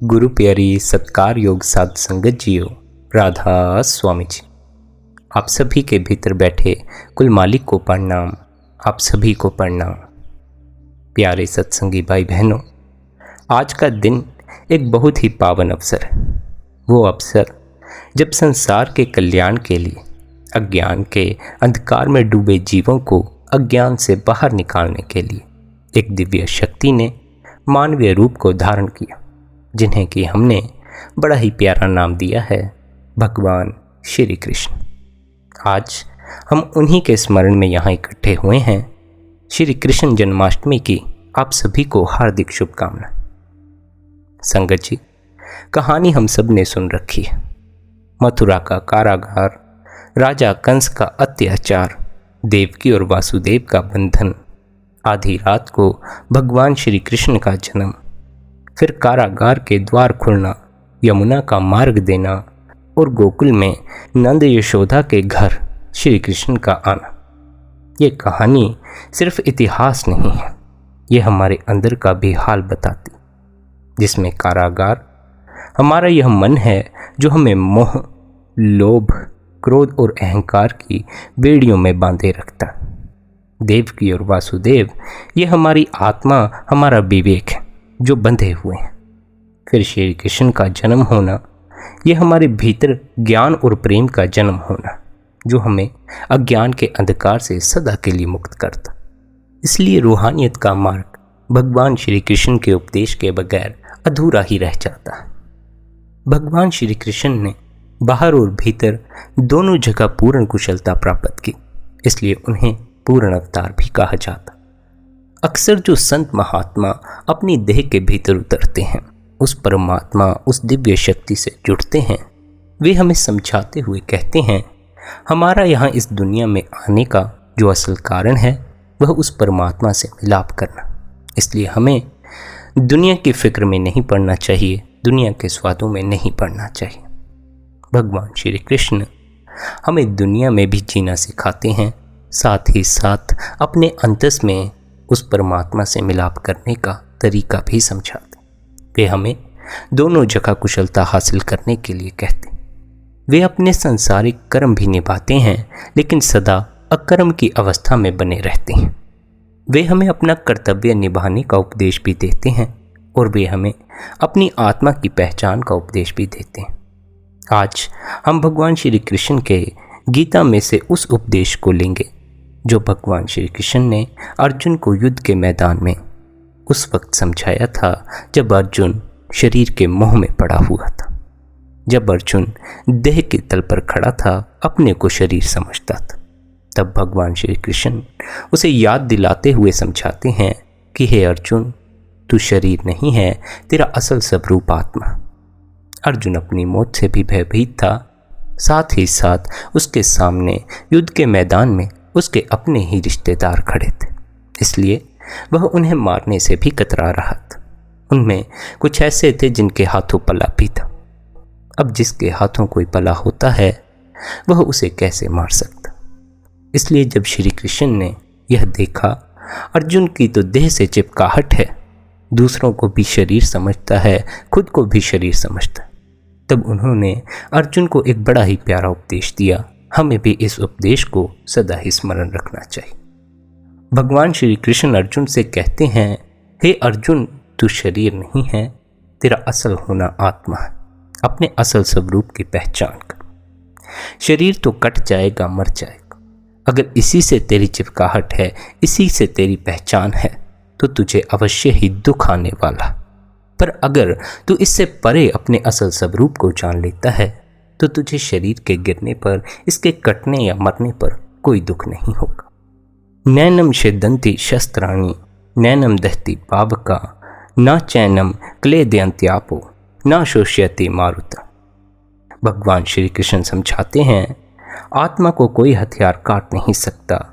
गुरु प्यारी सत्कार योग साध संगत जियो, राधा स्वामी जी। आप सभी के भीतर बैठे कुल मालिक को प्रणाम। आप सभी को प्रणाम। प्यारे सत्संगी भाई बहनों, आज का दिन एक बहुत ही पावन अवसर है। वो अवसर जब संसार के कल्याण के लिए अज्ञान के अंधकार में डूबे जीवों को अज्ञान से बाहर निकालने के लिए एक दिव्य शक्ति ने मानवीय रूप को धारण किया, जिन्हें कि हमने बड़ा ही प्यारा नाम दिया है भगवान श्री कृष्ण। आज हम उन्हीं के स्मरण में यहाँ इकट्ठे हुए हैं। श्री कृष्ण जन्माष्टमी की आप सभी को हार्दिक शुभकामनाएं। संगत जी, कहानी हम सब ने सुन रखी है। मथुरा का कारागार, राजा कंस का अत्याचार, देवकी और वासुदेव का बंधन, आधी रात को भगवान श्री कृष्ण का जन्म, फिर कारागार के द्वार खुलना, यमुना का मार्ग देना और गोकुल में नंद यशोदा के घर श्री कृष्ण का आना। ये कहानी सिर्फ इतिहास नहीं है, ये हमारे अंदर का भी हाल बताती, जिसमें कारागार हमारा यह मन है जो हमें मोह, लोभ, क्रोध और अहंकार की बेड़ियों में बांधे रखता। देवकी और वासुदेव ये हमारी आत्मा, हमारा विवेक है जो बंधे हुए हैं। फिर श्री कृष्ण का जन्म होना, यह हमारे भीतर ज्ञान और प्रेम का जन्म होना, जो हमें अज्ञान के अंधकार से सदा के लिए मुक्त करता। इसलिए रूहानियत का मार्ग भगवान श्री कृष्ण के उपदेश के बगैर अधूरा ही रह जाता है। भगवान श्री कृष्ण ने बाहर और भीतर दोनों जगह पूर्ण कुशलता प्राप्त की, इसलिए उन्हें पूर्ण अवतार भी कहा जाता। अक्सर जो संत महात्मा अपनी देह के भीतर उतरते हैं, उस परमात्मा, उस दिव्य शक्ति से जुड़ते हैं, वे हमें समझाते हुए कहते हैं, हमारा यहाँ इस दुनिया में आने का जो असल कारण है वह उस परमात्मा से मिलाप करना। इसलिए हमें दुनिया की फिक्र में नहीं पड़ना चाहिए, दुनिया के स्वादों में नहीं पड़ना चाहिए। भगवान श्री कृष्ण हमें दुनिया में भी जीना सिखाते हैं, साथ ही साथ अपने अंतस में उस परमात्मा से मिलाप करने का तरीका भी समझाते। वे हमें दोनों जगह कुशलता हासिल करने के लिए कहते। वे अपने सांसारिक कर्म भी निभाते हैं, लेकिन सदा अकर्म की अवस्था में बने रहते हैं। वे हमें अपना कर्तव्य निभाने का उपदेश भी देते हैं और वे हमें अपनी आत्मा की पहचान का उपदेश भी देते हैं। आज हम भगवान श्री कृष्ण के गीता में से उस उपदेश को लेंगे जो भगवान श्री कृष्ण ने अर्जुन को युद्ध के मैदान में उस वक्त समझाया था जब अर्जुन शरीर के मोह में पड़ा हुआ था, जब अर्जुन देह के तल पर खड़ा था, अपने को शरीर समझता था। तब भगवान श्री कृष्ण उसे याद दिलाते हुए समझाते हैं कि हे अर्जुन, तू शरीर नहीं है, तेरा असल स्वरूप आत्मा। अर्जुन अपनी मौत से भी भयभीत था, साथ ही साथ उसके सामने युद्ध के मैदान में उसके अपने ही रिश्तेदार खड़े थे, इसलिए वह उन्हें मारने से भी कतरा रहा था। उनमें कुछ ऐसे थे जिनके हाथों पला भी था। अब जिसके हाथों कोई पला होता है वह उसे कैसे मार सकता। इसलिए जब श्री कृष्ण ने यह देखा अर्जुन की तो देह से चिपकाहट है, दूसरों को भी शरीर समझता है, खुद को भी शरीर समझता है, तब उन्होंने अर्जुन को एक बड़ा ही प्यारा उपदेश दिया। हमें भी इस उपदेश को सदा ही स्मरण रखना चाहिए। भगवान श्री कृष्ण अर्जुन से कहते हैं, हे अर्जुन, तू शरीर नहीं है, तेरा असल होना आत्मा है। अपने असल स्वरूप की पहचान कर। शरीर तो कट जाएगा, मर जाएगा। अगर इसी से तेरी चिपकाहट है, इसी से तेरी पहचान है, तो तुझे अवश्य ही दुख आने वाला। पर अगर तू इससे परे अपने असल स्वरूप को जान लेता है तो तुझे शरीर के गिरने पर, इसके कटने या मरने पर कोई दुख नहीं होगा। नैनम छेदन्ति शस्त्राणि, नैनम दहति पावका, न चैनम क्लेदयन्त्यापो, न शोष्यति मारुता। भगवान श्री कृष्ण समझाते हैं, आत्मा को कोई हथियार काट नहीं सकता,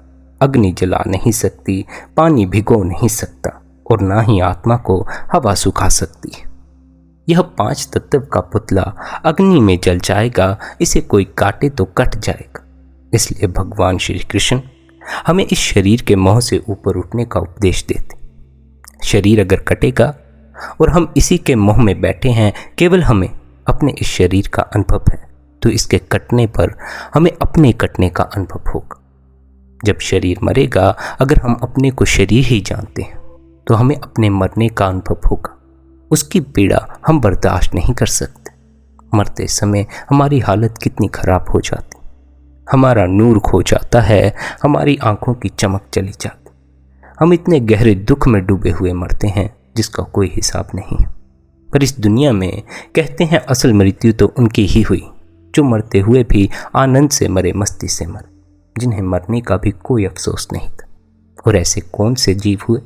अग्नि जला नहीं सकती, पानी भिगो नहीं सकता और ना ही आत्मा को हवा सुखा सकती है। यह 5 तत्व का पुतला अग्नि में जल जाएगा, इसे कोई काटे तो कट जाएगा। इसलिए भगवान श्री कृष्ण हमें इस शरीर के मोह से ऊपर उठने का उपदेश देते। शरीर अगर कटेगा और हम इसी के मोह में बैठे हैं। केवल हमें अपने इस शरीर का अनुभव है, तो इसके कटने पर हमें अपने कटने का अनुभव होगा। जब शरीर मरेगा, अगर हम अपने को शरीर ही जानते हैं तो हमें अपने मरने का अनुभव होगा। उसकी पीड़ा हम बर्दाश्त नहीं कर सकते। मरते समय हमारी हालत कितनी खराब हो जाती, हमारा नूर खो जाता है, हमारी आंखों की चमक चली जाती। हम इतने गहरे दुख में डूबे हुए मरते हैं जिसका कोई हिसाब नहीं। पर इस दुनिया में कहते हैं असल मृत्यु तो उनकी ही हुई जो मरते हुए भी आनंद से मरे, मस्ती से मरे, जिन्हें मरने का भी कोई अफसोस नहीं था। और ऐसे कौन से जीव हुए?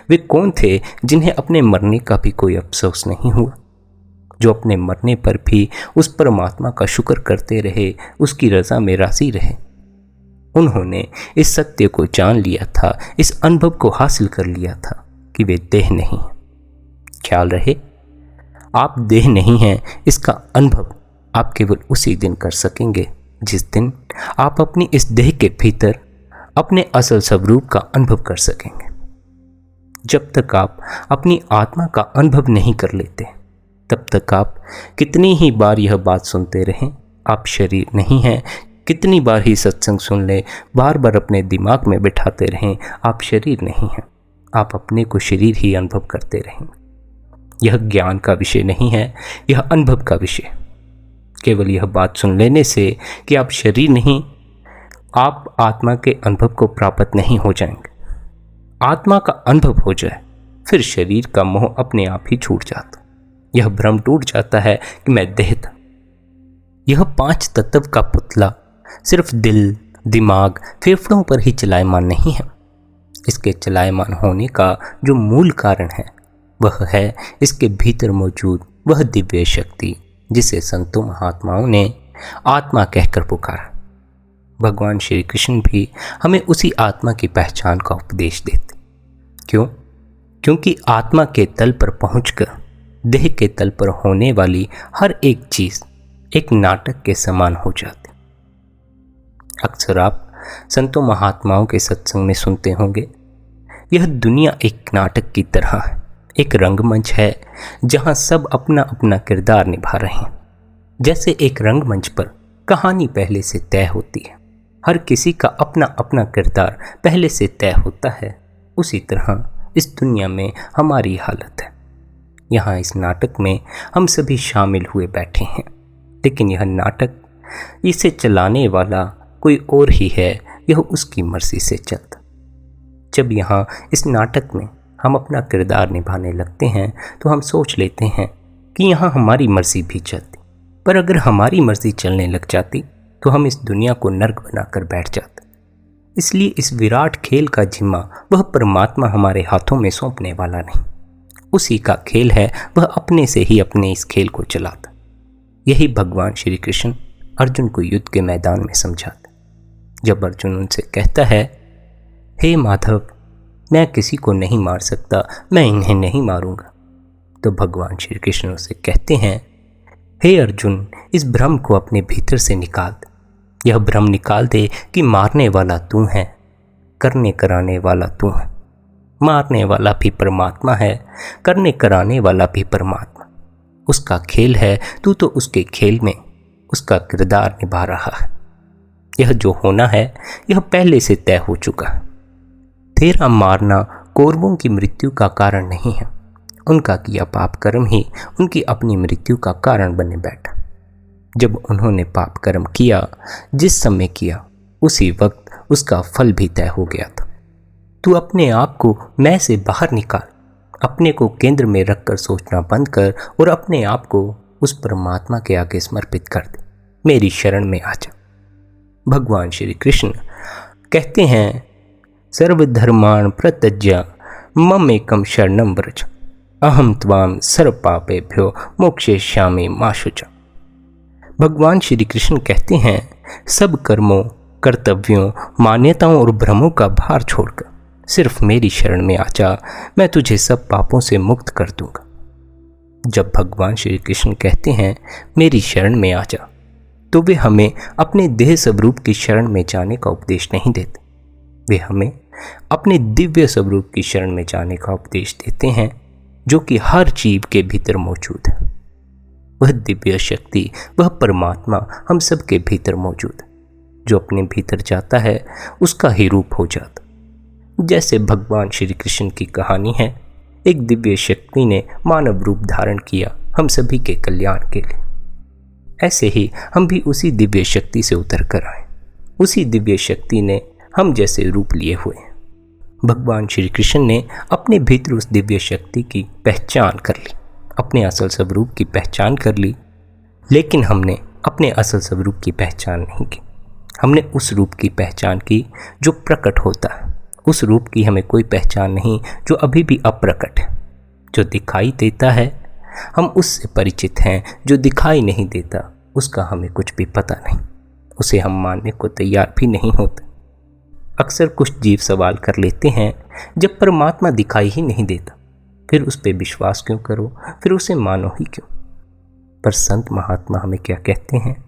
वे कौन थे जिन्हें अपने मरने का भी कोई अफसोस नहीं हुआ, जो अपने मरने पर भी उस परमात्मा का शुक्र करते रहे, उसकी रजा में राजी रहे। उन्होंने इस सत्य को जान लिया था, इस अनुभव को हासिल कर लिया था कि वे देह नहीं हैं। ख्याल रहे, आप देह नहीं हैं, इसका अनुभव आप केवल उसी दिन कर सकेंगे जिस दिन आप अपनी इस देह के भीतर अपने असल स्वरूप का अनुभव कर सकेंगे। जब तक आप अपनी आत्मा का अनुभव नहीं कर लेते, तब तक आप कितनी ही बार यह बात सुनते रहें आप शरीर नहीं हैं, कितनी बार ही सत्संग सुन लें, बार बार अपने दिमाग में बिठाते रहें आप शरीर नहीं हैं, आप अपने को शरीर ही अनुभव करते रहें। यह ज्ञान का विषय नहीं है, यह अनुभव का विषय। केवल यह बात सुन लेने से कि आप शरीर नहीं, आप आत्मा के अनुभव को प्राप्त नहीं हो जाएंगे। आत्मा का अनुभव हो जाए, फिर शरीर का मोह अपने आप ही छूट जाता, यह भ्रम टूट जाता है कि मैं देह था। यह 5 तत्व का पुतला सिर्फ दिल, दिमाग, फेफड़ों पर ही चलायमान नहीं है। इसके चलायमान होने का जो मूल कारण है वह है इसके भीतर मौजूद वह दिव्य शक्ति जिसे संतों महात्माओं ने आत्मा कहकर पुकारा। भगवान श्री कृष्ण भी हमें उसी आत्मा की पहचान का उपदेश देते। क्यों? क्योंकि आत्मा के तल पर पहुंचकर देह के तल पर होने वाली हर एक चीज एक नाटक के समान हो जाती। अक्सर आप संतों महात्माओं के सत्संग में सुनते होंगे, यह दुनिया एक नाटक की तरह है, एक रंगमंच है जहां सब अपना अपना किरदार निभा रहे हैं। जैसे एक रंगमंच पर कहानी पहले से तय होती है, हर किसी का अपना अपना किरदार पहले से तय होता है, उसी तरह इस दुनिया में हमारी हालत है। यहाँ इस नाटक में हम सभी शामिल हुए बैठे हैं, लेकिन यह नाटक, इसे चलाने वाला कोई और ही है, यह उसकी मर्जी से चलता। जब यहाँ इस नाटक में हम अपना किरदार निभाने लगते हैं तो हम सोच लेते हैं कि यहाँ हमारी मर्जी भी चलती, पर अगर हमारी मर्जी चलने लग जाती तो हम इस दुनिया को नर्क बनाकर बैठ जाते। इसलिए इस विराट खेल का जिम्मा वह परमात्मा हमारे हाथों में सौंपने वाला नहीं, उसी का खेल है, वह अपने से ही अपने इस खेल को चलाता। यही भगवान श्री कृष्ण अर्जुन को युद्ध के मैदान में समझाते। जब अर्जुन उनसे कहता है, हे माधव, मैं किसी को नहीं मार सकता, मैं इन्हें नहीं मारूंगा, तो भगवान श्री कृष्ण उसे कहते हैं, हे अर्जुन, इस भ्रम को अपने भीतर से निकाल दे। यह भ्रम निकाल दे कि मारने वाला तू है, करने कराने वाला तू है। मारने वाला भी परमात्मा है, करने कराने वाला भी परमात्मा। उसका खेल है, तू तो उसके खेल में उसका किरदार निभा रहा है। यह जो होना है यह पहले से तय हो चुका है। तेरा मारना कौरवों की मृत्यु का कारण नहीं है, उनका किया पाप कर्म ही उनकी अपनी मृत्यु का कारण बने बैठा। जब उन्होंने पाप कर्म किया, जिस समय किया, उसी वक्त उसका फल भी तय हो गया था। तू अपने आप को मैं से बाहर निकाल, अपने को केंद्र में रखकर सोचना बंद कर और अपने आप को उस परमात्मा के आगे समर्पित कर दे। मेरी शरण में आ जा। भगवान श्री कृष्ण कहते हैं, सर्वधर्मान् प्रत्यज्य मम एकम शरणं व्रज, अहम त्वाम सर्व पापेभ्यो मोक्षयिष्यामि मा शुचा। भगवान श्री कृष्ण कहते हैं, सब कर्मों, कर्तव्यों, मान्यताओं और भ्रमों का भार छोड़कर सिर्फ मेरी शरण में आ जा, मैं तुझे सब पापों से मुक्त कर दूंगा। जब भगवान श्री कृष्ण कहते हैं मेरी शरण में आ जा, तो वे हमें अपने देह स्वरूप की शरण में जाने का उपदेश नहीं देते, वे हमें अपने दिव्य स्वरूप की शरण में जाने का उपदेश देते हैं, जो कि हर जीव के भीतर मौजूद है। वह दिव्य शक्ति, वह परमात्मा हम सब के भीतर मौजूद है। जो अपने भीतर जाता है उसका ही रूप हो जाता। जैसे भगवान श्री कृष्ण की कहानी है, एक दिव्य शक्ति ने मानव रूप धारण किया हम सभी के कल्याण के लिए। ऐसे ही हम भी उसी दिव्य शक्ति से उतर कर आए। उसी दिव्य शक्ति ने हम जैसे रूप लिए हुए हैं। भगवान श्री कृष्ण ने अपने भीतर उस दिव्य शक्ति की पहचान कर ली, अपने असल स्वरूप की पहचान कर ली। लेकिन हमने अपने असल स्वरूप की पहचान नहीं की। हमने उस रूप की पहचान की जो प्रकट होता है। उस रूप की हमें कोई पहचान नहीं जो अभी भी अप्रकट है। जो दिखाई देता है हम उससे परिचित हैं, जो दिखाई नहीं देता उसका हमें कुछ भी पता नहीं, उसे हम मानने को तैयार भी नहीं होते। अक्सर कुछ जीव सवाल कर लेते हैं, जब परमात्मा दिखाई ही नहीं देता फिर उस पर विश्वास क्यों करो, फिर उसे मानो ही क्यों। पर संत महात्मा हमें क्या कहते हैं,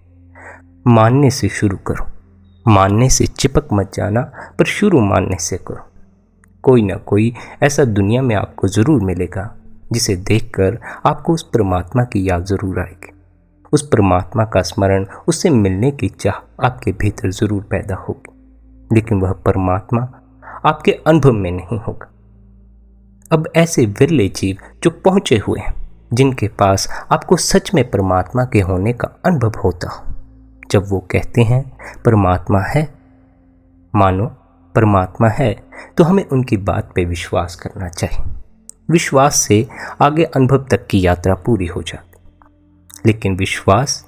मानने से शुरू करो, मानने से चिपक मत जाना, पर शुरू मानने से करो। कोई ना कोई ऐसा दुनिया में आपको ज़रूर मिलेगा जिसे देखकर आपको उस परमात्मा की याद ज़रूर आएगी। उस परमात्मा का स्मरण, उससे मिलने की चाह आपके भीतर ज़रूर पैदा होगी। लेकिन वह परमात्मा आपके अनुभव में नहीं होगा। अब ऐसे विरले जीव जो पहुंचे हुए हैं, जिनके पास आपको सच में परमात्मा के होने का अनुभव होता हो, जब वो कहते हैं परमात्मा है, मानो परमात्मा है, तो हमें उनकी बात पे विश्वास करना चाहिए। विश्वास से आगे अनुभव तक की यात्रा पूरी हो जाती। लेकिन विश्वास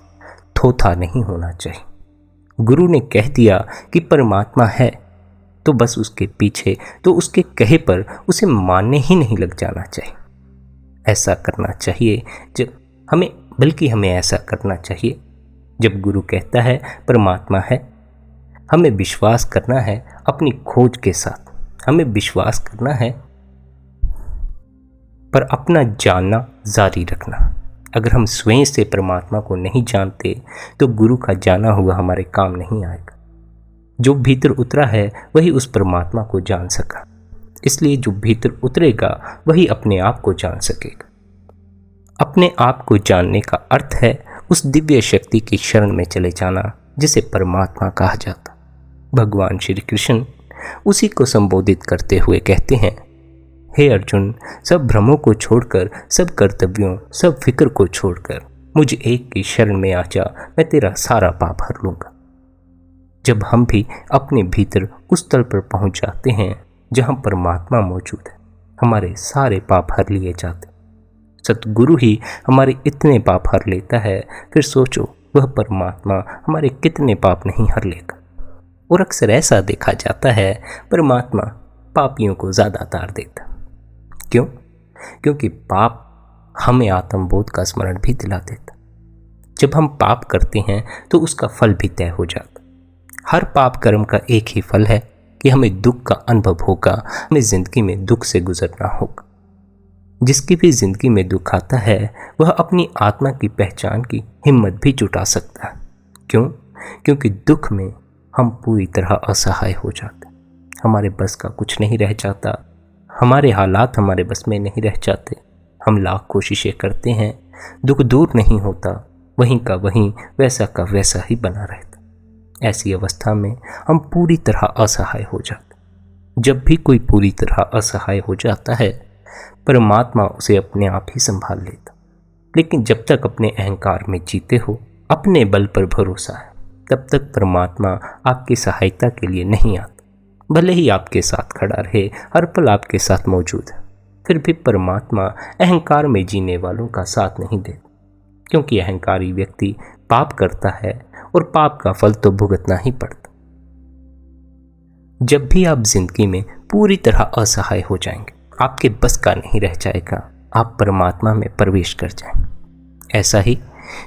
थोथा नहीं होना चाहिए। गुरु ने कह दिया कि परमात्मा है तो बस उसके पीछे, तो उसके कहे पर उसे मानने ही नहीं लग जाना चाहिए। ऐसा करना चाहिए हमें ऐसा करना चाहिए जब गुरु कहता है परमात्मा है, हमें विश्वास करना है अपनी खोज के साथ। हमें विश्वास करना है पर अपना जानना जारी रखना। अगर हम स्वयं से परमात्मा को नहीं जानते तो गुरु का जाना हुआ हमारे काम नहीं आएगा। जो भीतर उतरा है वही उस परमात्मा को जान सका। इसलिए जो भीतर उतरेगा वही अपने आप को जान सकेगा। अपने आप को जानने का अर्थ है उस दिव्य शक्ति की शरण में चले जाना जिसे परमात्मा कहा जाता। भगवान श्री कृष्ण उसी को संबोधित करते हुए कहते हैं, हे अर्जुन, सब भ्रमों को छोड़कर, सब कर्तव्यों, सब फिक्र को छोड़कर मुझे एक की शरण में आ जा, मैं तेरा सारा पाप हर लूंगा। जब हम भी अपने भीतर उस तल पर पहुंच जाते हैं जहां परमात्मा मौजूद है, हमारे सारे पाप हर लिए जाते। सतगुरु ही हमारे इतने पाप हर लेता है, फिर सोचो वह परमात्मा हमारे कितने पाप नहीं हर लेगा। और अक्सर ऐसा देखा जाता है परमात्मा पापियों को ज़्यादा तार देता। क्यों? क्योंकि पाप हमें आत्मबोध का स्मरण भी दिला देता। जब हम पाप करते हैं तो उसका फल भी तय हो जाता। हर पाप कर्म का एक ही फल है कि हमें दुख का अनुभव होगा, हमें जिंदगी में दुख से गुजरना होगा। जिसकी भी जिंदगी में दुख आता है वह अपनी आत्मा की पहचान की हिम्मत भी जुटा सकता है। क्यों? क्योंकि दुख में हम पूरी तरह असहाय हो जाते, हमारे बस का कुछ नहीं रह जाता, हमारे हालात हमारे बस में नहीं रह जाते। हम लाख कोशिशें करते हैं, दुख दूर नहीं होता, वहीं का वहीं, वैसा का वैसा ही बना रहता। ऐसी अवस्था में हम पूरी तरह असहाय हो जाते। जब भी कोई पूरी तरह असहाय हो जाता है परमात्मा उसे अपने आप ही संभाल लेता। लेकिन जब तक अपने अहंकार में जीते हो, अपने बल पर भरोसा है, तब तक परमात्मा आपकी सहायता के लिए नहीं आता। भले ही आपके साथ खड़ा रहे, हर पल आपके साथ मौजूद है, फिर भी परमात्मा अहंकार में जीने वालों का साथ नहीं देता। क्योंकि अहंकारी व्यक्ति पाप करता है और पाप का फल तो भुगतना ही पड़ता। जब भी आप जिंदगी में पूरी तरह असहाय हो जाएंगे, आपके बस का नहीं रह जाएगा, आप परमात्मा में प्रवेश कर जाएंगे। ऐसा ही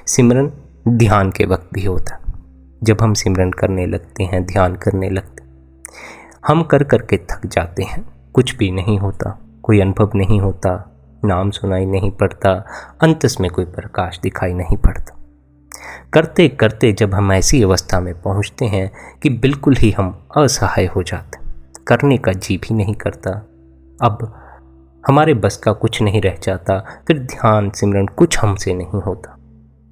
सिमरन ध्यान के वक्त भी होता। जब हम सिमरन करने लगते हैं, ध्यान करने लगते हैं, हम कर करके थक जाते हैं, कुछ भी नहीं होता, कोई अनुभव नहीं होता, नाम सुनाई नहीं पड़ता, अंतस में कोई प्रकाश दिखाई नहीं पड़ता। करते करते जब हम ऐसी अवस्था में पहुंचते हैं कि बिल्कुल ही हम असहाय हो जाते, करने का जी भी नहीं करता, अब हमारे बस का कुछ नहीं रह जाता, फिर ध्यान सिमरन कुछ हमसे नहीं होता,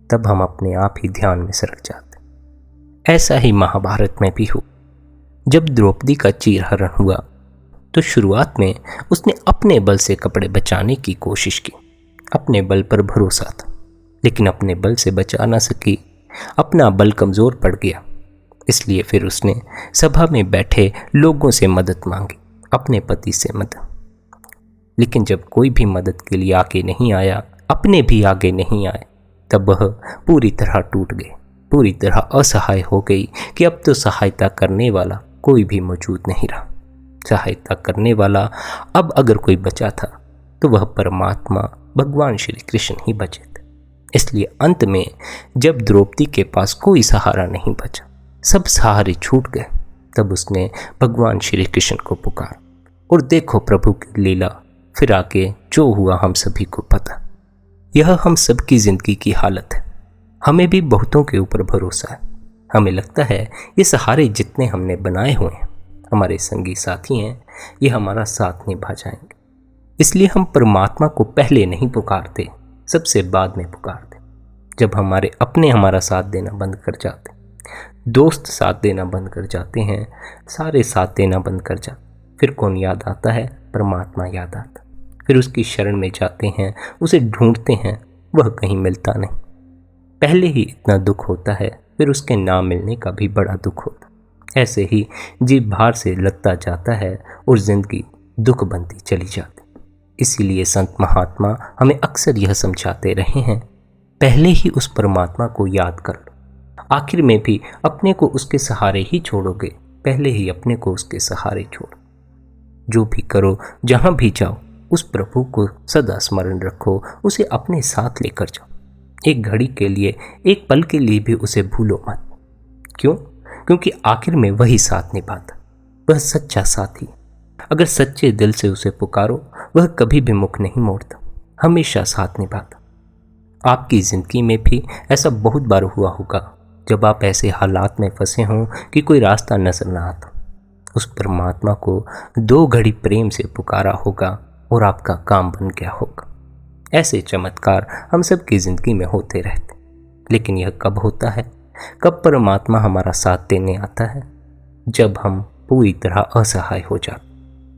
तब हम अपने आप ही ध्यान में सरक जाते। ऐसा ही महाभारत में भी हुआ। जब द्रौपदी का चीरहरण हुआ तो शुरुआत में उसने अपने बल से कपड़े बचाने की कोशिश की, अपने बल पर भरोसा था, लेकिन अपने बल से बचा ना सकी, अपना बल कमज़ोर पड़ गया। इसलिए फिर उसने सभा में बैठे लोगों से मदद मांगी, अपने पति से मदद। लेकिन जब कोई भी मदद के लिए आगे नहीं आया, अपने भी आगे नहीं आए, तब वह पूरी तरह टूट गए, पूरी तरह असहाय हो गई कि अब तो सहायता करने वाला कोई भी मौजूद नहीं रहा। सहायता करने वाला अब अगर कोई बचा था तो वह परमात्मा भगवान श्री कृष्ण ही बचे थे। इसलिए अंत में जब द्रौपदी के पास कोई सहारा नहीं बचा, सब सहारे छूट गए, तब उसने भगवान श्री कृष्ण को पुकारा। और देखो प्रभु की लीला, फिर आगे जो हुआ हम सभी को पता। यह हम सबकी जिंदगी की हालत है। हमें भी बहुतों के ऊपर भरोसा है। हमें लगता है ये सहारे जितने हमने बनाए हुए हैं, हमारे संगी साथी हैं, ये हमारा साथ निभा जाएंगे। इसलिए हम परमात्मा को पहले नहीं पुकारते, सबसे बाद में पुकारते। जब हमारे अपने हमारा साथ देना बंद कर जाते, दोस्त साथ देना बंद कर जाते हैं, सारे साथ देना बंद कर जाते, फिर कौन याद आता है? परमात्मा याद आता। फिर उसकी शरण में जाते हैं, उसे ढूंढते हैं, वह कहीं मिलता नहीं। पहले ही इतना दुख होता है, फिर उसके ना मिलने का भी बड़ा दुख होता। ऐसे ही जीव भार से लगता जाता है और जिंदगी दुख बनती चली जाती। इसीलिए संत महात्मा हमें अक्सर यह समझाते रहे हैं, पहले ही उस परमात्मा को याद कर लो। आखिर में भी अपने को उसके सहारे ही छोड़ोगे, पहले ही अपने को उसके सहारे छोड़ो। जो भी करो, जहां भी जाओ, उस प्रभु को सदा स्मरण रखो, उसे अपने साथ लेकर जाओ। एक घड़ी के लिए, एक पल के लिए भी उसे भूलो मत। क्यों? क्योंकि आखिर में वही साथ निभाता, वह सच्चा साथी। अगर सच्चे दिल से उसे पुकारो, वह कभी भी मुख नहीं मोड़ता, हमेशा साथ निभाता। आपकी जिंदगी में भी ऐसा बहुत बार हुआ होगा, जब आप ऐसे हालात में फंसे हों कि कोई रास्ता नजर ना आता। उस परमात्मा को 2 घड़ी प्रेम से पुकारा होगा और आपका काम बन गया होगा। ऐसे चमत्कार हम सबकी जिंदगी में होते रहते, लेकिन यह कब होता है? कब परमात्मा हमारा साथ देने आता है? जब हम पूरी तरह असहाय हो जाते,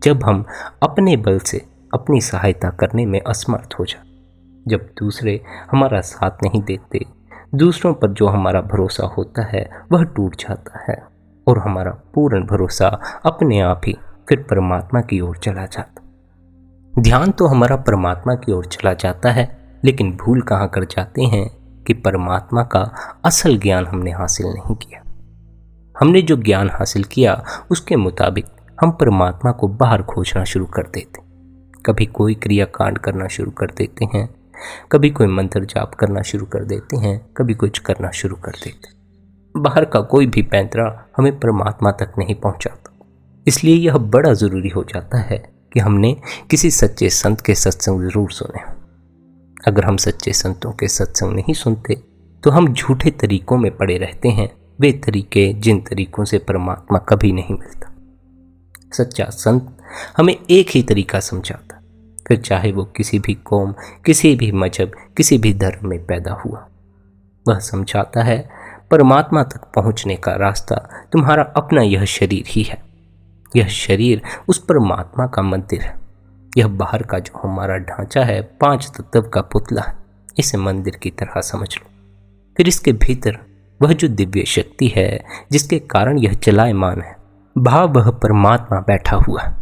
जब हम अपने बल से अपनी सहायता करने में असमर्थ हो जाते, जब दूसरे हमारा साथ नहीं देते, दूसरों पर जो हमारा भरोसा होता है वह टूट जाता है और हमारा पूर्ण भरोसा अपने आप ही फिर परमात्मा की ओर चला जाता। ध्यान तो हमारा परमात्मा की ओर चला जाता है, लेकिन भूल कहाँ कर जाते हैं कि परमात्मा का असल ज्ञान हमने हासिल नहीं किया। हमने जो ज्ञान हासिल किया उसके मुताबिक हम परमात्मा को बाहर खोजना शुरू कर देते। कभी कोई क्रिया कांड करना शुरू कर देते हैं, कभी कोई मंत्र जाप करना शुरू कर देते हैं, कभी कुछ करना शुरू कर देते। बाहर का कोई भी पैंतरा हमें परमात्मा तक नहीं पहुंचाता। इसलिए यह बड़ा ज़रूरी हो जाता है कि हमने किसी सच्चे संत के सत्संग ज़रूर सुने। अगर हम सच्चे संतों के सत्संग नहीं सुनते तो हम झूठे तरीकों में पड़े रहते हैं, वे तरीके जिन तरीकों से परमात्मा कभी नहीं मिलता। सच्चा संत हमें एक ही तरीका समझाता, फिर चाहे वो किसी भी कौम, किसी भी मजहब, किसी भी धर्म में पैदा हुआ। वह समझाता है परमात्मा तक पहुंचने का रास्ता तुम्हारा अपना यह शरीर ही है। यह शरीर उस परमात्मा का मंदिर है। यह बाहर का जो हमारा ढांचा है 5 तत्व का पुतला है, इसे मंदिर की तरह समझ लो। फिर इसके भीतर वह जो दिव्य शक्ति है जिसके कारण यह चलायमान है, भाव वह परमात्मा बैठा हुआ है।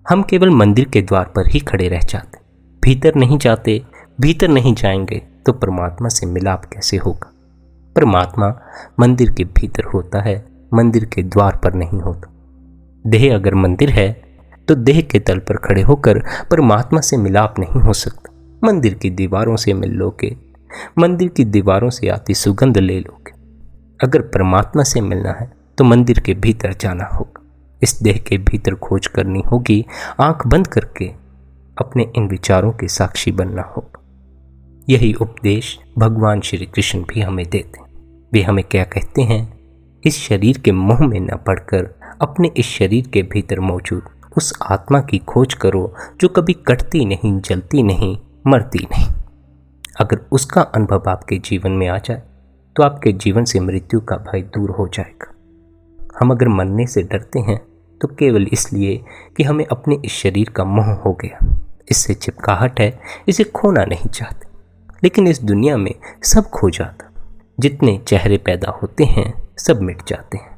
हम केवल मंदिर के द्वार पर ही खड़े रह जाते, भीतर नहीं जाते। भीतर नहीं जाएंगे तो परमात्मा से मिलाप कैसे होगा? परमात्मा मंदिर के भीतर होता है, मंदिर के द्वार पर नहीं होता। देह अगर मंदिर है तो देह के तल पर खड़े होकर परमात्मा से मिलाप नहीं हो सकता। मंदिर की दीवारों से मिल लोगे, मंदिर की दीवारों से आती सुगंध ले लोगे। अगर परमात्मा से मिलना है तो मंदिर के भीतर जाना होगा, इस देह के भीतर खोज करनी होगी, आंख बंद करके अपने इन विचारों के साक्षी बनना होगा। यही उपदेश भगवान श्री कृष्ण भी हमें देते हैं। वे हमें क्या कहते हैं? इस शरीर के मोह में न पड़कर अपने इस शरीर के भीतर मौजूद उस आत्मा की खोज करो जो कभी कटती नहीं, जलती नहीं, मरती नहीं। अगर उसका अनुभव आपके जीवन में आ जाए तो आपके जीवन से मृत्यु का भय दूर हो जाएगा। हम अगर मरने से डरते हैं तो केवल इसलिए कि हमें अपने इस शरीर का मोह हो गया, इससे चिपकाहट है, इसे खोना नहीं चाहते। लेकिन इस दुनिया में सब खो जाता, जितने चेहरे पैदा होते हैं सब मिट जाते हैं,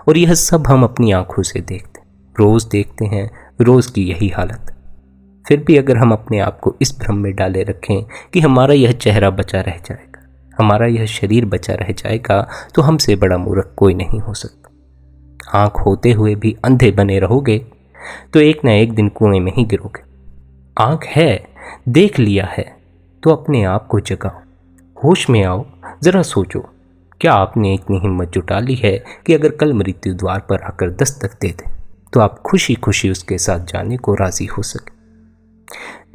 और यह सब हम अपनी आंखों से देखते, रोज देखते हैं, रोज की यही हालत। फिर भी अगर हम अपने आप को इस भ्रम में डाले रखें कि हमारा यह चेहरा बचा रह जाएगा, हमारा यह शरीर बचा रह जाएगा, तो हमसे बड़ा मूर्ख कोई नहीं हो सकता। आंख होते हुए भी अंधे बने रहोगे तो एक ना एक दिन कुएं में ही गिरोगे। आंख है, देख लिया है, तो अपने आप को जगाओ, होश में आओ, जरा सोचो, क्या आपने इतनी हिम्मत जुटा ली है कि अगर कल मृत्यु द्वार पर आकर दस्तक दे दे तो आप खुशी खुशी उसके साथ जाने को राजी हो सके?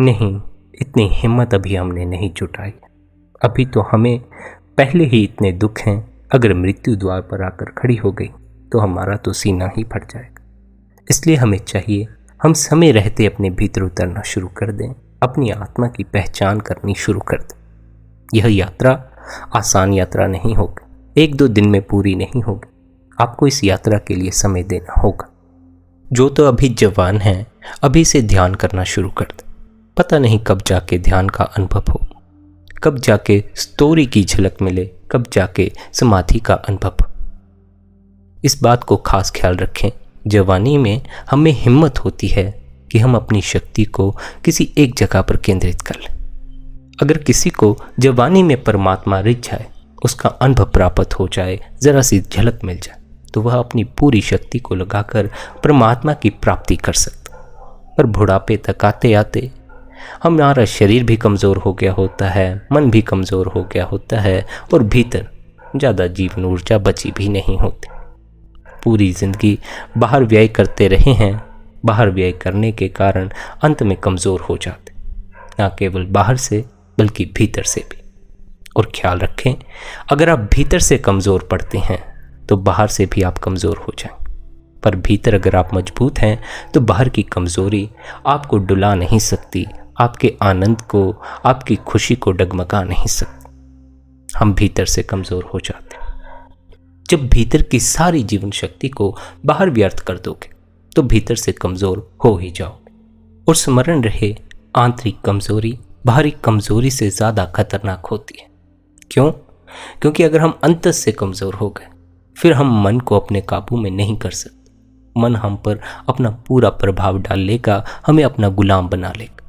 नहीं, इतनी हिम्मत अभी हमने नहीं जुटाई। अभी तो हमें पहले ही इतने दुख हैं, अगर मृत्यु द्वार पर आकर खड़ी हो गई तो हमारा तो सीना ही फट जाएगा। इसलिए हमें चाहिए हम समय रहते अपने भीतर उतरना शुरू कर दें, अपनी आत्मा की पहचान करनी शुरू कर दें। यह यात्रा आसान यात्रा नहीं होगी, 1-2 दिन में पूरी नहीं होगी। आपको इस यात्रा के लिए समय देना होगा। जो तो अभी जवान हैं, अभी से ध्यान करना शुरू कर दें। पता नहीं कब जाके ध्यान का अनुभव हो, कब जाके स्टोरी की झलक मिले, कब जाके समाधि का अनुभव। इस बात को खास ख्याल रखें, जवानी में हमें हिम्मत होती है कि हम अपनी शक्ति को किसी एक जगह पर केंद्रित कर लें। अगर किसी को जवानी में परमात्मा रिझ जाए, उसका अनुभव प्राप्त हो जाए, जरा सी झलक मिल जाए, तो वह अपनी पूरी शक्ति को लगाकर परमात्मा की प्राप्ति कर सकता। पर बुढ़ापे तक आते आते हमारा शरीर भी कमज़ोर हो गया होता है, मन भी कमज़ोर हो गया होता है, और भीतर ज़्यादा जीवन ऊर्जा बची भी नहीं होती। पूरी ज़िंदगी बाहर व्यय करते रहे हैं, बाहर व्यय करने के कारण अंत में कमज़ोर हो जाते, ना केवल बाहर से बल्कि भीतर से भी। और ख्याल रखें, अगर आप भीतर से कमज़ोर पड़ते हैं तो बाहर से भी आप कमज़ोर हो जाएं। पर भीतर अगर आप मजबूत हैं तो बाहर की कमज़ोरी आपको डुला नहीं सकती, आपके आनंद को, आपकी खुशी को डगमगा नहीं सकती। हम भीतर से कमज़ोर हो जाते हैं। जब भीतर की सारी जीवन शक्ति को बाहर व्यर्थ कर दोगे तो भीतर से कमज़ोर हो ही जाओगे। और स्मरण रहे, आंतरिक कमज़ोरी बाहरी कमज़ोरी से ज़्यादा खतरनाक होती है। क्यों? क्योंकि अगर हम अंतस से कमज़ोर हो गए, फिर हम मन को अपने काबू में नहीं कर सकते। मन हम पर अपना पूरा प्रभाव डाल लेगा, हमें अपना गुलाम बना लेगा।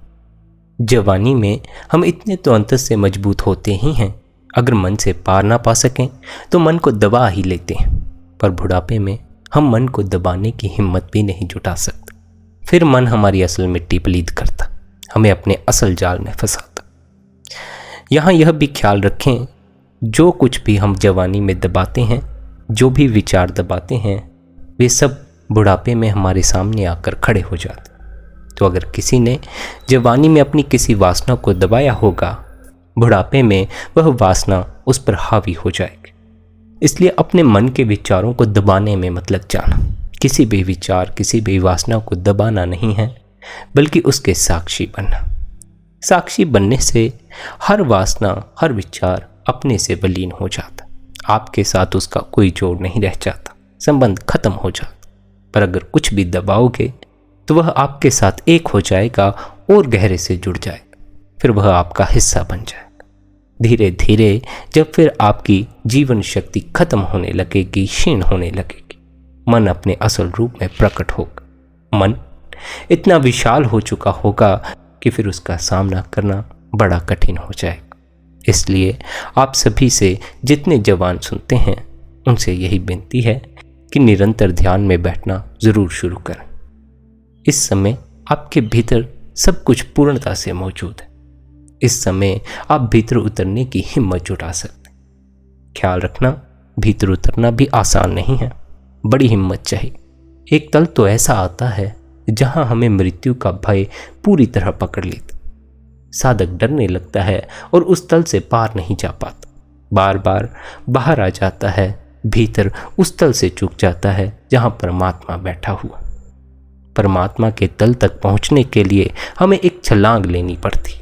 जवानी में हम इतने तो अंतस से मजबूत होते ही हैं, अगर मन से पार ना पा सकें तो मन को दबा ही लेते हैं। पर बुढ़ापे में हम मन को दबाने की हिम्मत भी नहीं जुटा सकते। फिर मन हमारी असल मिट्टी पलीद करता, हमें अपने असल जाल में फंसाता। यहाँ यह भी ख्याल रखें, जो कुछ भी हम जवानी में दबाते हैं, जो भी विचार दबाते हैं, वे सब बुढ़ापे में हमारे सामने आकर खड़े हो जाते। तो अगर किसी ने जवानी में अपनी किसी वासना को दबाया होगा, बुढ़ापे में वह वासना उस पर हावी हो जाएगी। इसलिए अपने मन के विचारों को दबाने में मत लग जाना। किसी भी विचार, किसी भी वासना को दबाना नहीं है, बल्कि उसके साक्षी बनना। साक्षी बनने से हर वासना, हर विचार अपने से विलीन हो जाता। आपके साथ उसका कोई जोड़ नहीं रह जाता, संबंध खत्म हो जाता। पर अगर कुछ भी दबाओगे तो वह आपके साथ एक हो जाएगा और गहरे से जुड़ जाएगा, फिर वह आपका हिस्सा बन जाएगा। धीरे धीरे जब फिर आपकी जीवन शक्ति खत्म होने लगेगी, क्षीण होने लगेगी, मन अपने असल रूप में प्रकट होगा। मन इतना विशाल हो चुका होगा कि फिर उसका सामना करना बड़ा कठिन हो जाएगा। इसलिए आप सभी से, जितने जवान सुनते हैं, उनसे यही विनती है कि निरंतर ध्यान में बैठना जरूर शुरू करें। इस समय आपके भीतर सब कुछ पूर्णता से मौजूद है। इस समय आप भीतर उतरने की हिम्मत जुटा सकते हैं। ख्याल रखना, भीतर उतरना भी आसान नहीं है, बड़ी हिम्मत चाहिए। एक तल तो ऐसा आता है जहां हमें मृत्यु का भय पूरी तरह पकड़ लेता। साधक डरने लगता है और उस तल से पार नहीं जा पाता, बार बार बाहर आ जाता है, भीतर उस तल से चूक जाता है जहां परमात्मा बैठा हुआ। परमात्मा के तल तक पहुंचने के लिए हमें एक छलांग लेनी पड़ती।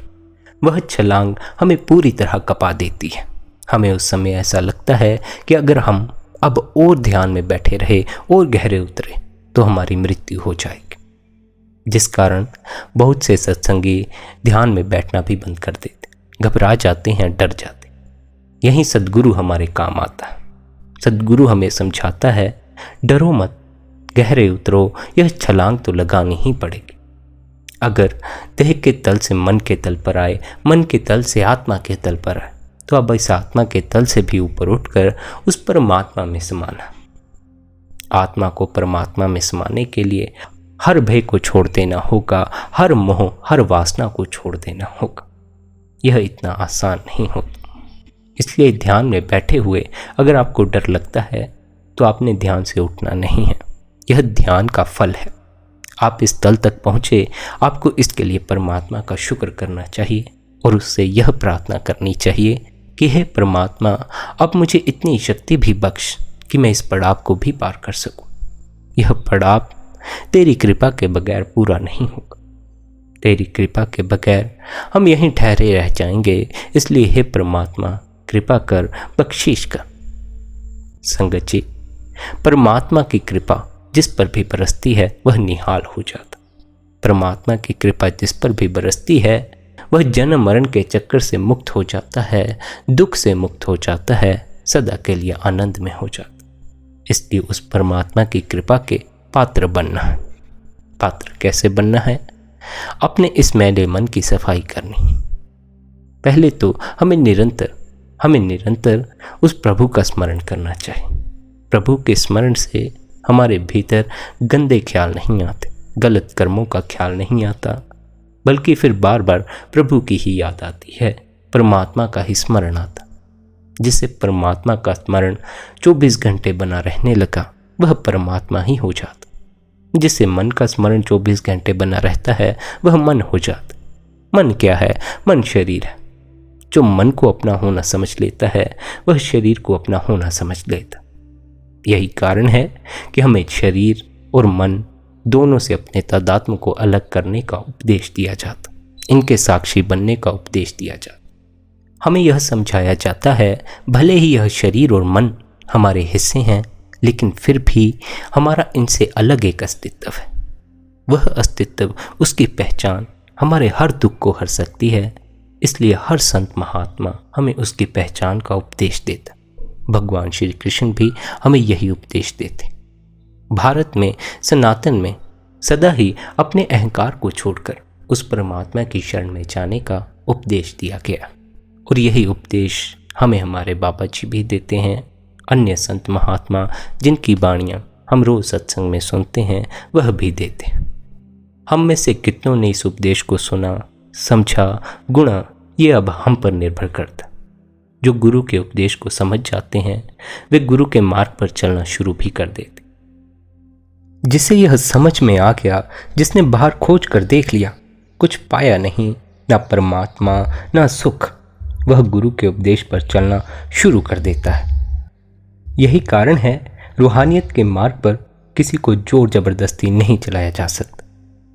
वह छलांग हमें पूरी तरह कपा देती है। हमें उस समय ऐसा लगता है कि अगर हम अब और ध्यान में बैठे रहे और गहरे उतरे तो हमारी मृत्यु हो जाएगी, जिस कारण बहुत से सत्संगी ध्यान में बैठना भी बंद कर देते, घबरा जाते हैं, डर जाते। यही सद्गुरु हमारे काम आता है। सद्गुरु हमें समझाता है, डरो मत, गहरे उतरो, यह छलांग तो लगानी ही पड़ेगी। अगर देह के तल से मन के तल पर आए, मन के तल से आत्मा के तल पर आए, तो अब इस आत्मा के तल से भी ऊपर उठकर उस परमात्मा में समाना। आत्मा को परमात्मा में समाने के लिए हर भय को छोड़ देना होगा, हर मोह, हर वासना को छोड़ देना होगा। यह इतना आसान नहीं होता। इसलिए ध्यान में बैठे हुए अगर आपको डर लगता है तो आपने ध्यान से उठना नहीं है। यह ध्यान का फल है। आप इस तल तक पहुंचे, आपको इसके लिए परमात्मा का शुक्र करना चाहिए और उससे यह प्रार्थना करनी चाहिए कि हे परमात्मा, अब मुझे इतनी शक्ति भी बख्श कि मैं इस पड़ाव को भी पार कर सकूं। यह पड़ाव तेरी कृपा के बगैर पूरा नहीं होगा। तेरी कृपा के बगैर हम यहीं ठहरे रह जाएंगे। इसलिए हे परमात्मा, कृपा कर, बख्शीश कर। संगत जी, परमात्मा की कृपा जिस पर भी बरसती है वह निहाल हो जाता। परमात्मा की कृपा जिस पर भी बरसती है वह जन्म मरण के चक्कर से मुक्त हो जाता है, दुख से मुक्त हो जाता है, सदा के लिए आनंद में हो जाता। इसलिए उस परमात्मा की कृपा के पात्र बनना है। पात्र कैसे बनना है? अपने इस मैले मन की सफाई करनी। पहले तो हमें निरंतर उस प्रभु का स्मरण करना चाहिए। प्रभु के स्मरण से हमारे भीतर गंदे ख्याल नहीं आते, गलत कर्मों का ख्याल नहीं आता, बल्कि फिर बार बार प्रभु की ही याद आती है, परमात्मा का ही स्मरण आता। जिससे परमात्मा का स्मरण 24 घंटे बना रहने लगा वह परमात्मा ही हो जाता। जिससे मन का स्मरण 24 घंटे बना रहता है वह मन हो जाता। मन क्या है? मन शरीर है। जो मन को अपना होना समझ लेता है वह शरीर को अपना होना समझ लेता। यही कारण है कि हमें शरीर और मन दोनों से अपने तादात्म्य को अलग करने का उपदेश दिया जाता, इनके साक्षी बनने का उपदेश दिया जाता। हमें यह समझाया जाता है भले ही यह शरीर और मन हमारे हिस्से हैं, लेकिन फिर भी हमारा इनसे अलग एक अस्तित्व है। वह अस्तित्व, उसकी पहचान हमारे हर दुख को हर सकती है। इसलिए हर संत महात्मा हमें उसकी पहचान का उपदेश देता। भगवान श्री कृष्ण भी हमें यही उपदेश देते। भारत में, सनातन में सदा ही अपने अहंकार को छोड़कर उस परमात्मा की शरण में जाने का उपदेश दिया गया। और यही उपदेश हमें हमारे बाबा जी भी देते हैं। अन्य संत महात्मा जिनकी वाणियाँ हम रोज सत्संग में सुनते हैं वह भी देते हैं। हम में से कितनों ने इस उपदेश को सुना, समझा, गुणा, ये अब हम पर निर्भर करता। जो गुरु के उपदेश को समझ जाते हैं वे गुरु के मार्ग पर चलना शुरू भी कर देते। जिसे यह समझ में आ गया, जिसने बाहर खोज कर देख लिया, कुछ पाया नहीं, ना परमात्मा ना सुख, वह गुरु के उपदेश पर चलना शुरू कर देता है। यही कारण है रूहानियत के मार्ग पर किसी को जोर जबरदस्ती नहीं चलाया जा सकता।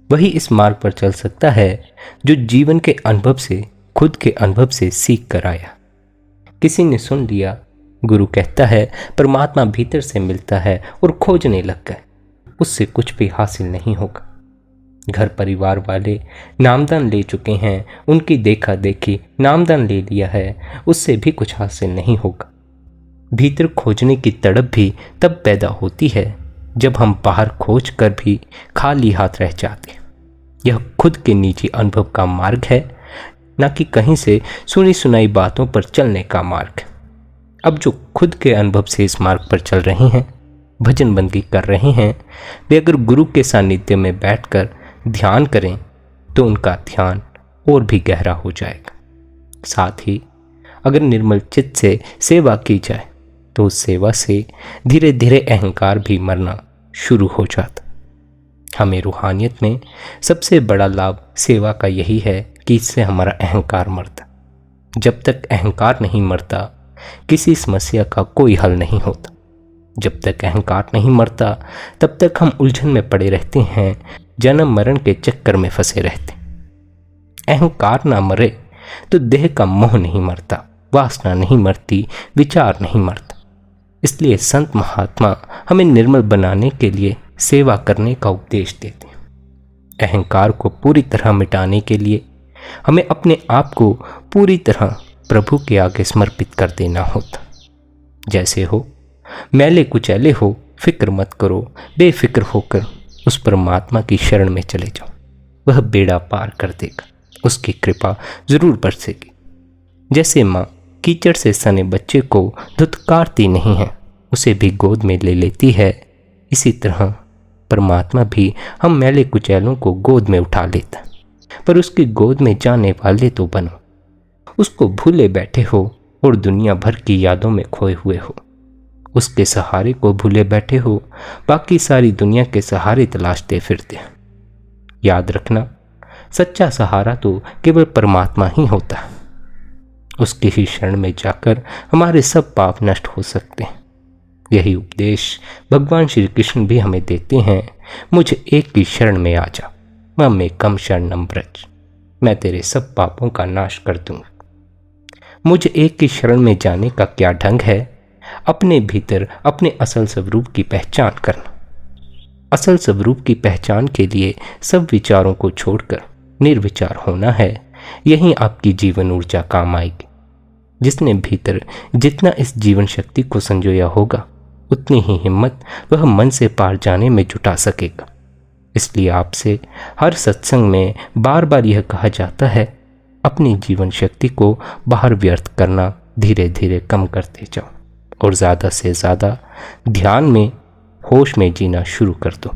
वही इस मार्ग पर चल सकता है जो जीवन के अनुभव से, खुद के अनुभव से सीख कर आया। किसी ने सुन लिया, गुरु कहता है परमात्मा भीतर से मिलता है और खोजने लग गए, उससे कुछ भी हासिल नहीं होगा। घर परिवार वाले नामदान ले चुके हैं, उनकी देखा देखी नामदान ले लिया है, उससे भी कुछ हासिल नहीं होगा। भीतर खोजने की तड़प भी तब पैदा होती है जब हम बाहर खोज कर भी खाली हाथ रह जाते हैं। यह खुद के निजी अनुभव का मार्ग है, न कि कहीं से सुनी सुनाई बातों पर चलने का मार्ग। अब जो खुद के अनुभव से इस मार्ग पर चल रहे हैं, भजन बंदगी कर रहे हैं, वे अगर गुरु के सानिध्य में बैठकर ध्यान करें तो उनका ध्यान और भी गहरा हो जाएगा। साथ ही अगर निर्मल चित्त से सेवा की जाए तो उस सेवा से धीरे धीरे अहंकार भी मरना शुरू हो जाता। हमें रूहानियत में सबसे बड़ा लाभ सेवा का यही है कि इससे हमारा अहंकार मरता। जब तक अहंकार नहीं मरता किसी समस्या का कोई हल नहीं होता। जब तक अहंकार नहीं मरता तब तक हम उलझन में पड़े रहते हैं, जन्म मरण के चक्कर में फंसे रहते। अहंकार ना मरे तो देह का मोह नहीं मरता, वासना नहीं मरती, विचार नहीं मरता। इसलिए संत महात्मा हमें निर्मल बनाने के लिए सेवा करने का उपदेश देते हैं। अहंकार को पूरी तरह मिटाने के लिए हमें अपने आप को पूरी तरह प्रभु के आगे समर्पित कर देना होता। जैसे हो, मैले कुचैले हो, फिक्र मत करो, बेफिक्र होकर उस परमात्मा की शरण में चले जाओ। वह बेड़ा पार कर देगा, उसकी कृपा जरूर बरसेगी। जैसे माँ कीचड़ से सने बच्चे को धुतकारती नहीं है, उसे भी गोद में ले लेती है, इसी तरह परमात्मा भी हम मैले कुचैलों को गोद में उठा लेता। पर उसकी गोद में जाने वाले तो बनो। उसको भूले बैठे हो और दुनिया भर की यादों में खोए हुए हो। उसके सहारे को भूले बैठे हो, बाकी सारी दुनिया के सहारे तलाशते फिरते। याद रखना, सच्चा सहारा तो केवल परमात्मा ही होता है। उसकी ही शरण में जाकर हमारे सब पाप नष्ट हो सकते हैं। यही उपदेश भगवान श्री कृष्ण भी हमें देते हैं। मुझे एक की शरण में आ जा, मम एकम शरणम व्रज, मैं तेरे सब पापों का नाश कर दूंगा। मुझे एक की शरण में जाने का क्या ढंग है? अपने भीतर अपने असल स्वरूप की पहचान करना। असल स्वरूप की पहचान के लिए सब विचारों को छोड़कर निर्विचार होना है। यही आपकी जीवन ऊर्जा काम आएगी। जिसने भीतर जितना इस जीवन शक्ति को संजोया होगा, उतनी ही हिम्मत वह मन से पार जाने में जुटा सकेगा। इसलिए आपसे हर सत्संग में बार बार यह कहा जाता है, अपनी जीवन शक्ति को बाहर व्यर्थ करना धीरे धीरे कम करते जाओ और ज़्यादा से ज़्यादा ध्यान में, होश में जीना शुरू कर दो।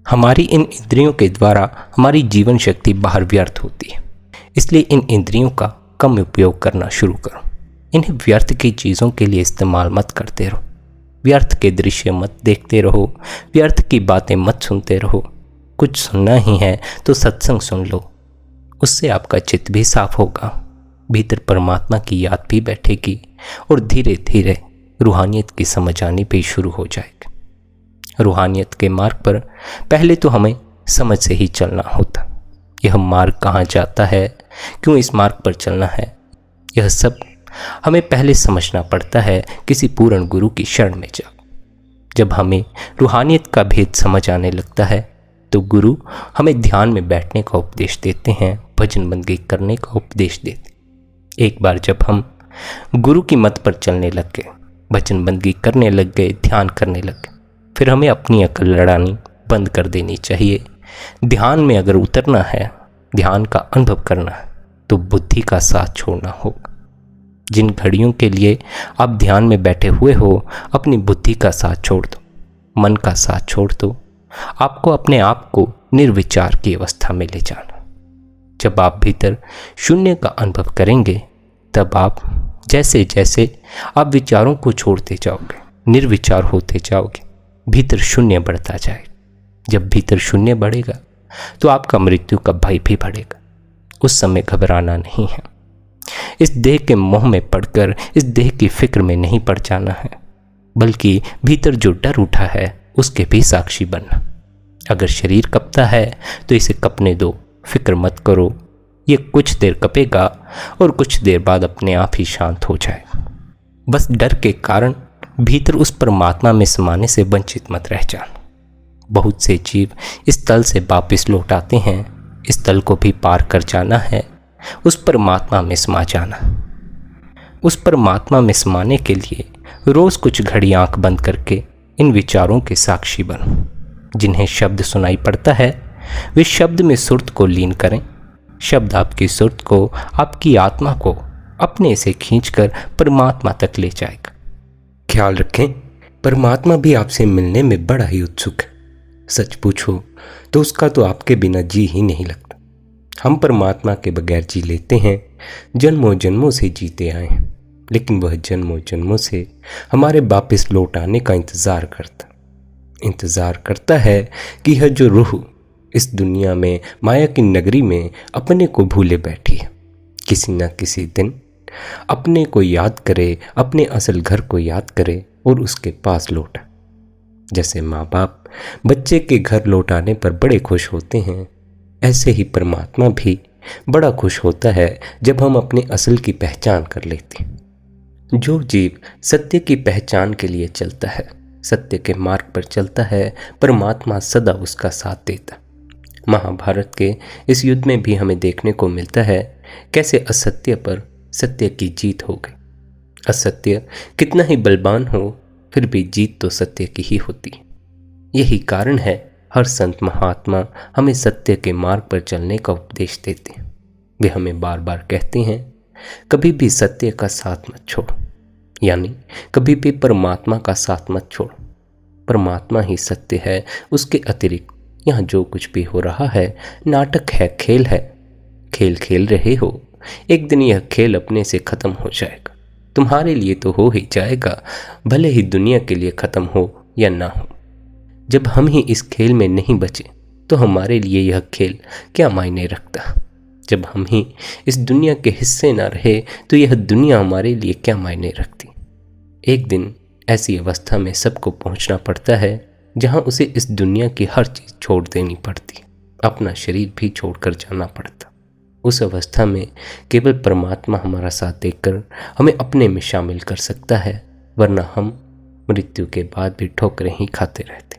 हमारी इन इंद्रियों के द्वारा हमारी जीवन शक्ति बाहर व्यर्थ होती है, इसलिए इन इंद्रियों का कम उपयोग करना शुरू करो। इन्हें व्यर्थ की चीज़ों के लिए इस्तेमाल मत करते रहो। व्यर्थ के दृश्य मत देखते रहो, व्यर्थ की बातें मत सुनते रहो। कुछ सुनना ही है तो सत्संग सुन लो, उससे आपका चित्त भी साफ होगा, भीतर परमात्मा की याद भी बैठेगी और धीरे धीरे रूहानियत की समझ आनी भी शुरू हो जाएगी। रूहानियत के मार्ग पर पहले तो हमें समझ से ही चलना होता। यह मार्ग कहाँ जाता है, क्यों इस मार्ग पर चलना है, यह सब हमें पहले समझना पड़ता है किसी पूर्ण गुरु की शरण में जा। जब हमें रूहानियत का भेद समझ आने लगता है तो गुरु हमें ध्यान में बैठने का उपदेश देते हैं, भजन बंदगी करने का उपदेश देते। एक बार जब हम गुरु की मत पर चलने लग गए, भजन बंदगी करने लग गए, ध्यान करने लग गए, फिर हमें अपनी अकल लड़ानी बंद कर देनी चाहिए। ध्यान में अगर उतरना है, ध्यान का अनुभव करना है, तो बुद्धि का साथ छोड़ना होगा। जिन घड़ियों के लिए आप ध्यान में बैठे हुए हो, अपनी बुद्धि का साथ छोड़ दो, मन का साथ छोड़ दो। आपको अपने आप को निर्विचार की अवस्था में ले जाना। जब आप भीतर शून्य का अनुभव करेंगे, तब आप जैसे जैसे आप विचारों को छोड़ते जाओगे, निर्विचार होते जाओगे, भीतर शून्य बढ़ता जाएगा। जब भीतर शून्य बढ़ेगा तो आपका मृत्यु का भय भी बढ़ेगा। उस समय घबराना नहीं है। इस देह के मोह में पड़कर इस देह की फिक्र में नहीं पड़ जाना है, बल्कि भीतर जो डर उठा है उसके भी साक्षी बनना। अगर शरीर कपता है तो इसे कपने दो, फिक्र मत करो। ये कुछ देर कपेगा और कुछ देर बाद अपने आप ही शांत हो जाएगा। बस डर के कारण भीतर उस परमात्मा में समाने से वंचित मत रह जाना। बहुत से जीव इस तल से वापिस लौट आते हैं। इस तल को भी पार कर जाना है, उस परमात्मा में समा जाना। उस परमात्मा में समाने के लिए रोज कुछ घड़ी आंख बंद करके इन विचारों के साक्षी बनो। जिन्हें शब्द सुनाई पड़ता है वे शब्द में सुर्त को लीन करें। शब्द आपकी सुर्त को, आपकी आत्मा को अपने से खींचकर परमात्मा तक ले जाएगा। ख्याल रखें, परमात्मा भी आपसे मिलने में बड़ा ही उत्सुक है। सच पूछो तो उसका तो आपके बिना जी ही नहीं लगता। हम परमात्मा के बगैर जी लेते हैं, जन्मों जन्मों से जीते आए हैं, लेकिन वह जन्मों जन्मों से हमारे वापस लौट आने का इंतज़ार करता है कि यह जो रूह इस दुनिया में, माया की नगरी में अपने को भूले बैठी है, किसी न किसी दिन अपने को याद करे, अपने असल घर को याद करे और उसके पास लौटा। जैसे माँ बाप बच्चे के घर लौटाने पर बड़े खुश होते हैं, ऐसे ही परमात्मा भी बड़ा खुश होता है जब हम अपने असल की पहचान कर लेते हैं। जो जीव सत्य की पहचान के लिए चलता है, सत्य के मार्ग पर चलता है, परमात्मा सदा उसका साथ देता। महाभारत के इस युद्ध में भी हमें देखने को मिलता है कैसे असत्य पर सत्य की जीत हो गई। असत्य कितना ही बलवान हो, फिर भी जीत तो सत्य की ही होती। यही कारण है हर संत महात्मा हमें सत्य के मार्ग पर चलने का उपदेश देते हैं। वे हमें बार बार कहते हैं कभी भी सत्य का साथ मत छोड़ो, यानी कभी भी परमात्मा का साथ मत छोड़ो। परमात्मा ही सत्य है, उसके अतिरिक्त यहाँ जो कुछ भी हो रहा है नाटक है, खेल है। खेल खेल रहे हो, एक दिन यह खेल अपने से खत्म हो जाएगा। तुम्हारे लिए तो हो ही जाएगा, भले ही दुनिया के लिए खत्म हो या ना हो। जब हम ही इस खेल में नहीं बचे तो हमारे लिए यह खेल क्या मायने रखता। जब हम ही इस दुनिया के हिस्से ना रहे तो यह दुनिया हमारे लिए क्या मायने रखती। एक दिन ऐसी अवस्था में सबको पहुंचना पड़ता है जहां उसे इस दुनिया की हर चीज़ छोड़ देनी पड़ती, अपना शरीर भी छोड़कर जाना पड़ता। उस अवस्था में केवल परमात्मा हमारा साथ देकर हमें अपने में शामिल कर सकता है, वरना हम मृत्यु के बाद भी ठोकरें ही खाते रहते।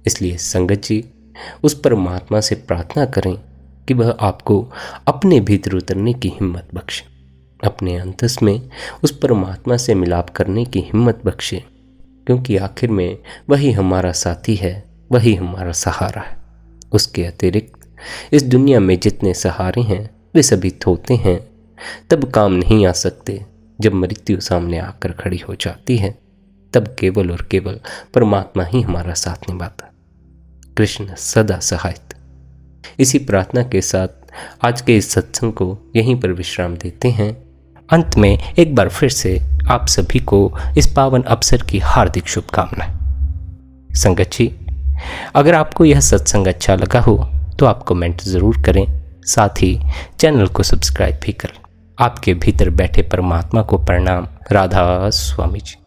इसलिए संगत जी, उस परमात्मा से प्रार्थना करें कि वह आपको अपने भीतर उतरने की हिम्मत बख्शे, अपने अंतस में उस परमात्मा से मिलाप करने की हिम्मत बख्शे, क्योंकि आखिर में वही हमारा साथी है, वही हमारा सहारा है। उसके अतिरिक्त इस दुनिया में जितने सहारे हैं वे सभी थोते हैं, तब काम नहीं आ सकते। जब मृत्यु सामने आकर खड़ी हो जाती है तब केवल और केवल परमात्मा ही हमारा साथ निभाता। कृष्ण सदा सहायता। इसी प्रार्थना के साथ आज के इस सत्संग को यहीं पर विश्राम देते हैं। अंत में एक बार फिर से आप सभी को इस पावन अवसर की हार्दिक शुभकामनाएं। संगत जी, अगर आपको यह सत्संग अच्छा लगा हो तो आप कमेंट ज़रूर करें, साथ ही चैनल को सब्सक्राइब भी करें। आपके भीतर बैठे परमात्मा को प्रणाम। राधा स्वामी जी।